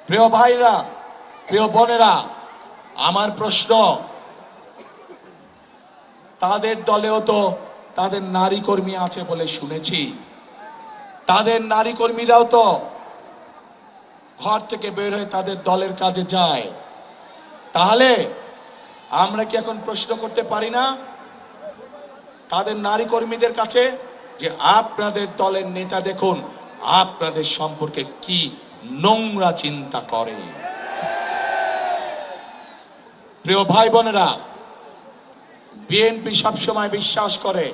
প্রিয় ভাইরা, প্রিয় বোনেরা, আমার প্রশ্ন, তাদের দলেও তো তাদের নারী কর্মী আছে বলে শুনেছি। তাদের নারী কর্মীরাও তো ঘর থেকে বের হয়ে তাদের দলের কাজে যায়। তাহলে আমরা কি এখন প্রশ্ন করতে পারি না তাদের নারী কর্মীদের কাছে যে আপনাদের দলের নেতা দেখুন আপনাদের সম্পর্কে কি নোংরা চিন্তা করে? প্রিয় ভাই বোনেরা, বিএনপি সবসময় বিশ্বাস করে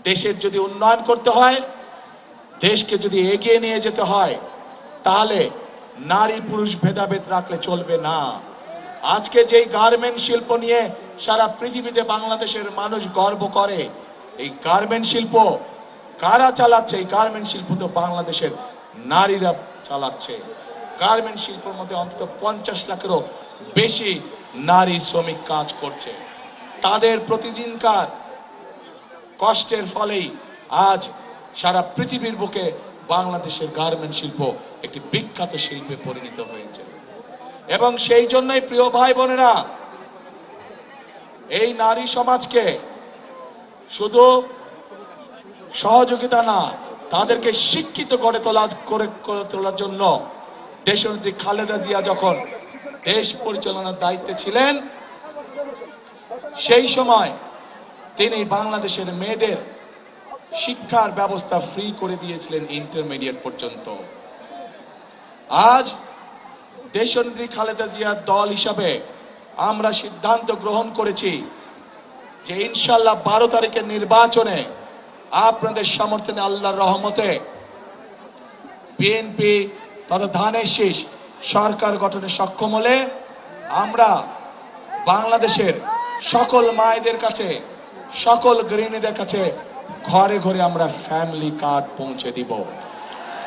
দেশের যদি উন্নয়ন করতে হয়, দেশকে যদি এগিয়ে নিয়ে যেতে হয়, তাহলে নারী পুরুষ ভেদাভেদ রাখলে চলবে না। আজকে যেই গার্মেন্ট শিল্প নিয়ে সারা পৃথিবীতে বাংলাদেশের মানুষ গর্ব করে, এই গার্মেন্ট শিল্প কারা চালাচ্ছে? এই গার্মেন্ট শিল্প তো বাংলাদেশের নারীরা চালাচ্ছে। গার্মেন্ট শিল্পের মধ্যে অন্তত 50 লাখেরও বেশি নারী শ্রমিক কাজ করছে। তাদের প্রতিদিনকার কষ্টের ফলেই আজ সারা পৃথিবীর বুকে বাংলাদেশের গার্মেন্ট শিল্প একটি বিখ্যাত শিল্পে পরিণত হয়েছে। এবং সেই জন্যই প্রিয় ভাই বোনেরা, এই নারী সমাজকে শুধু সহযোগিতা না, তাদেরকে শিক্ষিত করে তোলার জন্য দেশনেত্রী খালেদা জিয়া যখন দেশ পরিচালনার দায়িত্বে ছিলেন, সেই সময় তিনি বাংলাদেশের মেয়েদের শিক্ষার ব্যবস্থা ফ্রি করে দিয়েছিলেন ইন্টারমিডিয়েট পর্যন্ত। আজ দেশনেত্রী খালেদা জিয়ার দল হিসাবে আমরা সিদ্ধান্ত গ্রহণ করেছি যে ইনশাআল্লাহ 12 তারিখের নির্বাচনে আপনাদের সমর্থনে আল্লাহর রহমতে বিএনপি তথা ধানের শীষ সরকার গঠনে সক্ষম হলে আমরা বাংলাদেশের সকল মায়েদের কাছে, সকল গৃহিণীদের কাছে ঘরে ঘরে আমরা ফ্যামিলি কার্ড পৌঁছে দিব।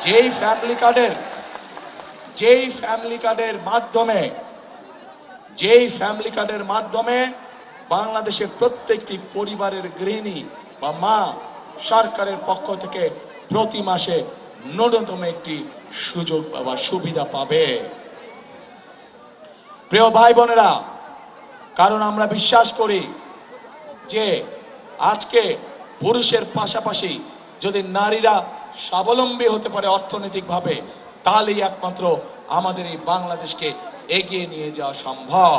যেই ফ্যামিলি কার্ডের মাধ্যমে বাংলাদেশের প্রত্যেকটি পরিবারের গৃহিণী বা মা সরকারের পক্ষ থেকে প্রতি মাসে ন্যূনতম একটি সুযোগ বা সুবিধা পাবে। প্রিয় ভাই বোনেরা, কারণ আমরা বিশ্বাস করি যে আজকে পুরুষের পাশাপাশি যদি নারীরা স্বাবলম্বী হতে পারে অর্থনৈতিকভাবে, তাহলেই একমাত্র আমাদের এই বাংলাদেশকে এগিয়ে নিয়ে যাওয়া সম্ভব।